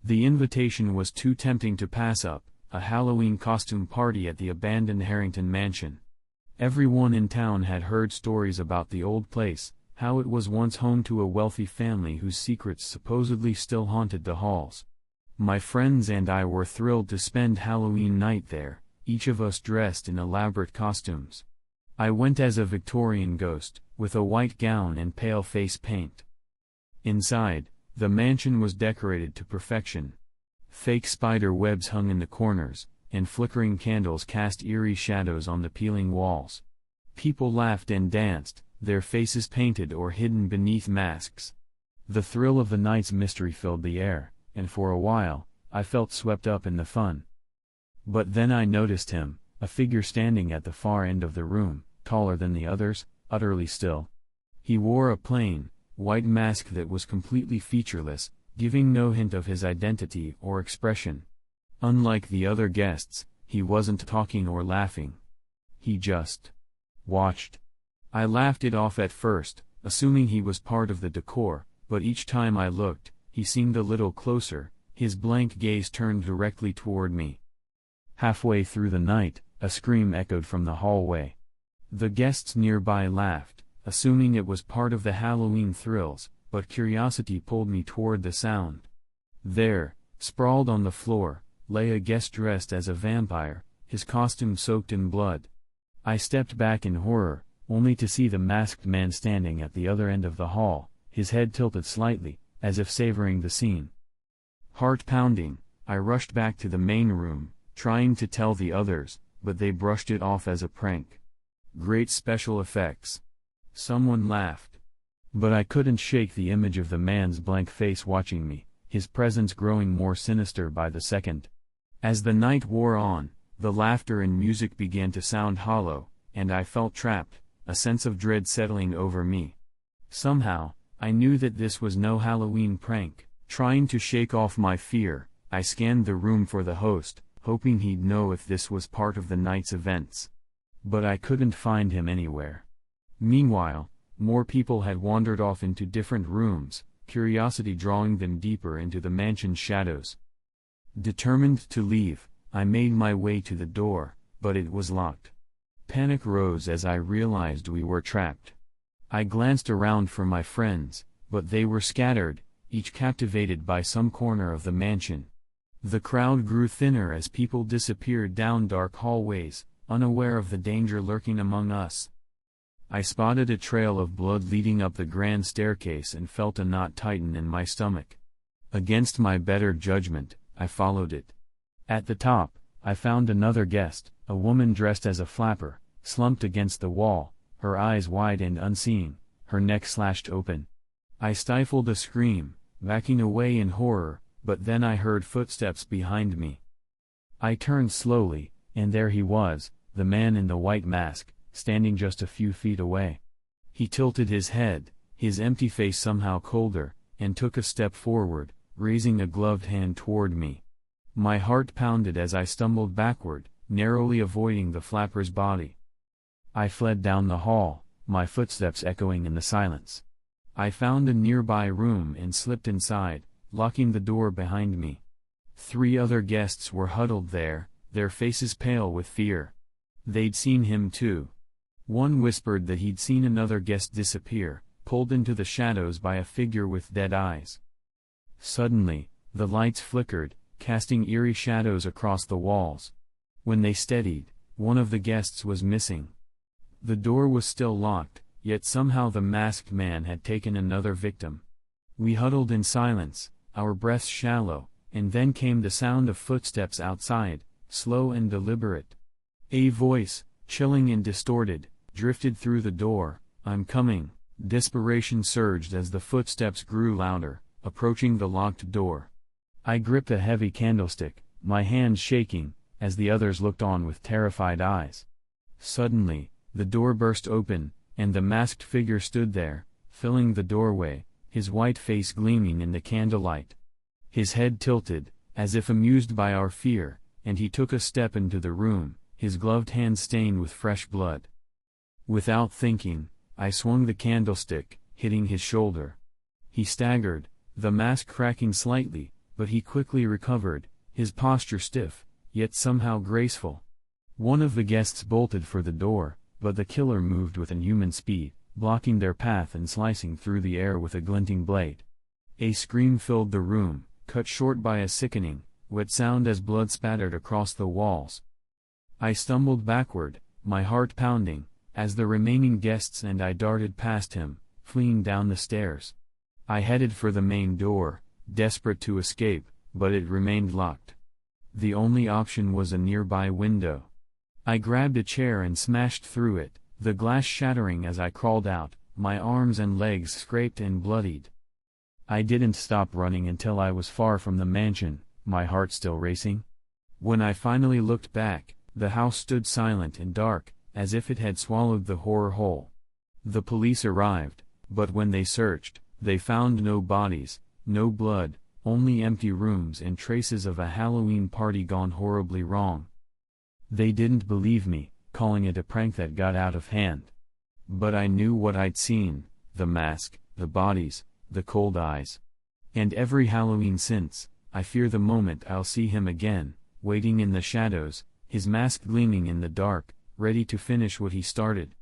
The invitation was too tempting to pass up, a Halloween costume party at the abandoned Harrington mansion. Everyone in town had heard stories about the old place, how it was once home to a wealthy family whose secrets supposedly still haunted the halls. My friends and I were thrilled to spend Halloween night there, each of us dressed in elaborate costumes. I went as a Victorian ghost, with a white gown and pale face paint. Inside, the mansion was decorated to perfection. Fake spider webs hung in the corners, and flickering candles cast eerie shadows on the peeling walls. People laughed and danced, their faces painted or hidden beneath masks. The thrill of the night's mystery filled the air, and for a while, I felt swept up in the fun. But then I noticed him, a figure standing at the far end of the room, taller than the others, utterly still. He wore a plain, white mask that was completely featureless, giving no hint of his identity or expression. Unlike the other guests, he wasn't talking or laughing. He just watched. I laughed it off at first, assuming he was part of the decor, but each time I looked, he seemed a little closer, his blank gaze turned directly toward me. Halfway through the night, a scream echoed from the hallway. The guests nearby laughed, assuming it was part of the Halloween thrills, but curiosity pulled me toward the sound. There, sprawled on the floor, lay a guest dressed as a vampire, his costume soaked in blood. I stepped back in horror, only to see the masked man standing at the other end of the hall, his head tilted slightly, as if savoring the scene. Heart pounding, I rushed back to the main room, trying to tell the others, but they brushed it off as a prank. Great special effects. Someone laughed. But I couldn't shake the image of the man's blank face watching me, his presence growing more sinister by the second. As the night wore on, the laughter and music began to sound hollow, and I felt trapped, a sense of dread settling over me. Somehow, I knew that this was no Halloween prank. Trying to shake off my fear, I scanned the room for the host, hoping he'd know if this was part of the night's events. But I couldn't find him anywhere. Meanwhile, more people had wandered off into different rooms, curiosity drawing them deeper into the mansion's shadows. Determined to leave, I made my way to the door, but it was locked. Panic rose as I realized we were trapped. I glanced around for my friends, but they were scattered, each captivated by some corner of the mansion. The crowd grew thinner as people disappeared down dark hallways, unaware of the danger lurking among us. I spotted a trail of blood leading up the grand staircase and felt a knot tighten in my stomach. Against my better judgment, I followed it. At the top, I found another guest, a woman dressed as a flapper, slumped against the wall, her eyes wide and unseeing, her neck slashed open. I stifled a scream, backing away in horror, but then I heard footsteps behind me. I turned slowly, and there he was, the man in the white mask, standing just a few feet away. He tilted his head, his empty face somehow colder, and took a step forward, raising a gloved hand toward me. My heart pounded as I stumbled backward, narrowly avoiding the flapper's body. I fled down the hall, my footsteps echoing in the silence. I found a nearby room and slipped inside, locking the door behind me. 3 other guests were huddled there, their faces pale with fear. They'd seen him too. One whispered that he'd seen another guest disappear, pulled into the shadows by a figure with dead eyes. Suddenly, the lights flickered, casting eerie shadows across the walls. When they steadied, one of the guests was missing. The door was still locked, yet somehow the masked man had taken another victim. We huddled in silence, our breaths shallow, and then came the sound of footsteps outside, slow and deliberate. A voice, chilling and distorted, drifted through the door. "I'm coming." Desperation surged as the footsteps grew louder, approaching the locked door. I gripped a heavy candlestick, my hands shaking, as the others looked on with terrified eyes. Suddenly, the door burst open, and the masked figure stood there, filling the doorway, his white face gleaming in the candlelight. His head tilted, as if amused by our fear, and he took a step into the room, his gloved hand stained with fresh blood. Without thinking, I swung the candlestick, hitting his shoulder. He staggered, the mask cracking slightly, but he quickly recovered, his posture stiff, yet somehow graceful. One of the guests bolted for the door, but the killer moved with inhuman speed, blocking their path and slicing through the air with a glinting blade. A scream filled the room, cut short by a sickening, wet sound as blood spattered across the walls. I stumbled backward, my heart pounding, as the remaining guests and I darted past him, fleeing down the stairs. I headed for the main door, desperate to escape, but it remained locked. The only option was a nearby window. I grabbed a chair and smashed through it, the glass shattering as I crawled out, my arms and legs scraped and bloodied. I didn't stop running until I was far from the mansion, my heart still racing. When I finally looked back, the house stood silent and dark, as if it had swallowed the horror whole. The police arrived, but when they searched, they found no bodies, no blood, only empty rooms and traces of a Halloween party gone horribly wrong. They didn't believe me, calling it a prank that got out of hand. But I knew what I'd seen, the mask, the bodies, the cold eyes. And every Halloween since, I fear the moment I'll see him again, waiting in the shadows, his mask gleaming in the dark, ready to finish what he started.